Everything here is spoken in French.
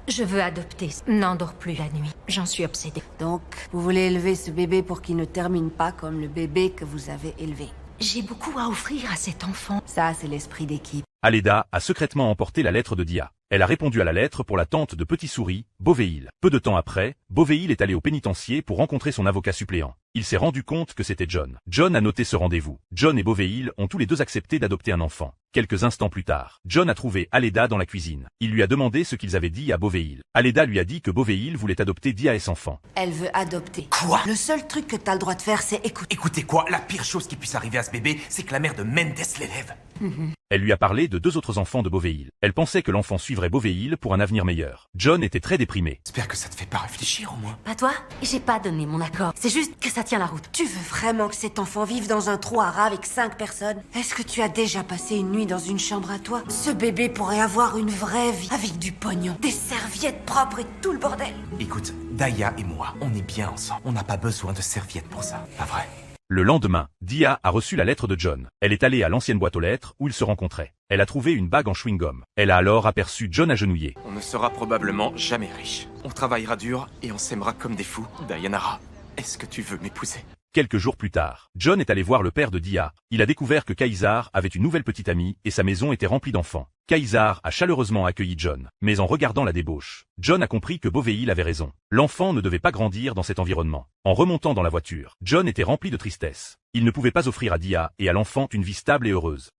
Je veux adopter. N'endors plus la nuit. J'en suis obsédée. Donc, vous voulez élever ce bébé pour qu'il ne termine pas comme le bébé que vous avez élevé. J'ai beaucoup à offrir à cet enfant. Ça, c'est l'esprit d'équipe. Aleda a secrètement emporté la lettre de Dia. Elle a répondu à la lettre pour la tante de Petit Souris, Beauveil. Peu de temps après, Beauveil est allé au pénitencier pour rencontrer son avocat suppléant. Il s'est rendu compte que c'était John. John a noté ce rendez-vous. John et Beauveil ont tous les deux accepté d'adopter un enfant. Quelques instants plus tard, John a trouvé Aleda dans la cuisine. Il lui a demandé ce qu'ils avaient dit à Beauveil. Aleda lui a dit que Beauveil voulait adopter Dia et son enfant. Elle veut adopter. Quoi? Le seul truc que t'as le droit de faire, c'est écouter. Écoutez quoi, la pire chose qui puisse arriver à ce bébé, c'est que la mère de Mendes l'élève. Elle lui a parlé de 2 autres enfants de Beauveil. Elle pensait que l'enfant suivrait Beauveil pour un avenir meilleur. John était très déprimé. J'espère que ça te fait pas réfléchir au moins. Pas toi? J'ai pas donné mon accord. C'est juste que ça tient la route. Tu veux vraiment que cet enfant vive dans un trou à rats avec 5 personnes? Est-ce que tu as déjà passé une nuit dans une chambre à toi? Ce bébé pourrait avoir une vraie vie, avec du pognon, des serviettes propres et tout le bordel. Écoute, Daya et moi, on est bien ensemble. On n'a pas besoin de serviettes pour ça, pas vrai? Le lendemain, Dia a reçu la lettre de John. Elle est allée à l'ancienne boîte aux lettres où ils se rencontraient. Elle a trouvé une bague en chewing-gum. Elle a alors aperçu John agenouillé. On ne sera probablement jamais riche. On travaillera dur et on s'aimera comme des fous. Dayanara, est-ce que tu veux m'épouser? Quelques jours plus tard, John est allé voir le père de Dia. Il a découvert que Kaysar avait une nouvelle petite amie et sa maison était remplie d'enfants. Kaysar a chaleureusement accueilli John, mais en regardant la débauche, John a compris que Beauveil avait raison. L'enfant ne devait pas grandir dans cet environnement. En remontant dans la voiture, John était rempli de tristesse. Il ne pouvait pas offrir à Dia et à l'enfant une vie stable et heureuse.